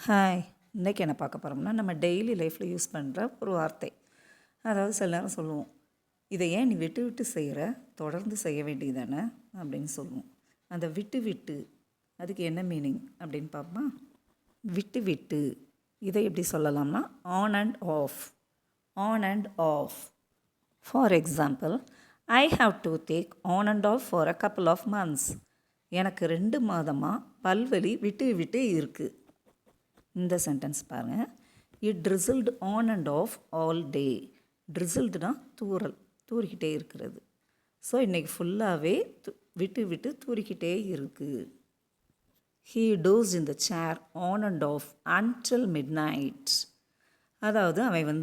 Hi, இன்றைக்கி என்ன பார்க்க போகிறோம்னா நம்ம டெய்லி லைஃப்பில் யூஸ் பண்ணுற ஒரு வார்த்தை. அதாவது சில நேரம் சொல்லுவோம், இதை ஏன் நீ விட்டு விட்டு செய்கிற, தொடர்ந்து செய்ய வேண்டியதானே அப்படின்னு சொல்லுவோம். அந்த விட்டு விட்டு அதுக்கு என்ன மீனிங் அப்படின்னு பார்ப்போமா. விட்டு விட்டு இதை எப்படி சொல்லலாம்னா on and off. On and off. For example, I have to take on and off for a couple of months. எனக்கு 2 மாதமாக பல்வலி விட்டு விட்டு இருக்குது. இந்த சென்டென்ஸ் பாருங்கள். It drizzled on and off all day. ட்ரிசில்டுனா தூறல், தூறிக்கிட்டே இருக்கிறது. ஸோ இன்றைக்கி ஃபுல்லாகவே விட்டு விட்டு தூறிக்கிட்டே இருக்குது. He dozes in the chair on and off until midnight. அதாவது அவன்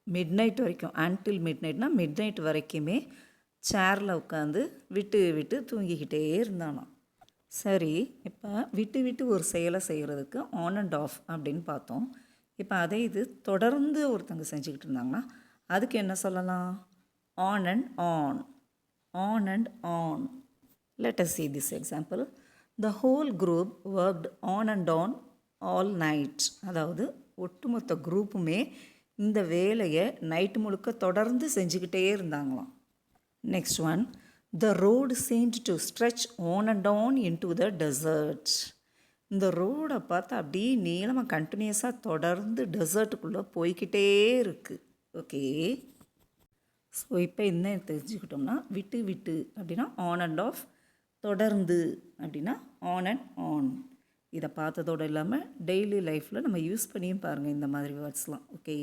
மிட் நைட் வரைக்கும், அன்டில் மிட் நைட்னா மிட் நைட் வரைக்குமே சேரில் உட்காந்து விட்டு விட்டு தூங்கிக்கிட்டே இருந்தானாம். சரி, இப்போ விட்டு விட்டு ஒரு செயலை செய்கிறதுக்கு ஆன் அண்ட் ஆஃப் அப்படின்னு பார்த்தோம். இப்போ அதே இது தொடர்ந்து ஒருத்தங்க செஞ்சுக்கிட்டு இருந்தாங்கன்னா அதுக்கு என்ன சொல்லலாம்? On and on. On and on. Let us see this example. The whole group worked on and on all night. அதாவது ஒட்டுமொத்த குரூப்புமே இந்த வேலையை நைட்டு முழுக்க தொடர்ந்து செஞ்சுக்கிட்டே இருந்தாங்களாம். Next one. The road seemed to stretch on and on into the desert. இந்த ரோடை பார்த்தா அப்படியே நீளமாக கண்டினியூஸாக தொடர்ந்து டெசர்ட்டுக்குள்ளே போய்கிட்டே இருக்குது. ஓகே, ஸோ இப்போ என்ன தெரிஞ்சுக்கிட்டோம்னா விட்டு விட்டு அப்படின்னா ஆன் அண்ட் ஆஃப், தொடர்ந்து அப்படின்னா ஆன் அண்ட் ஆன். இதை பார்த்ததோடு இல்லாமல் டெய்லி லைஃப்பில் நம்ம யூஸ் பண்ணியும் பாருங்கள் இந்த மாதிரி வேர்ட்ஸ்லாம். ஓகே.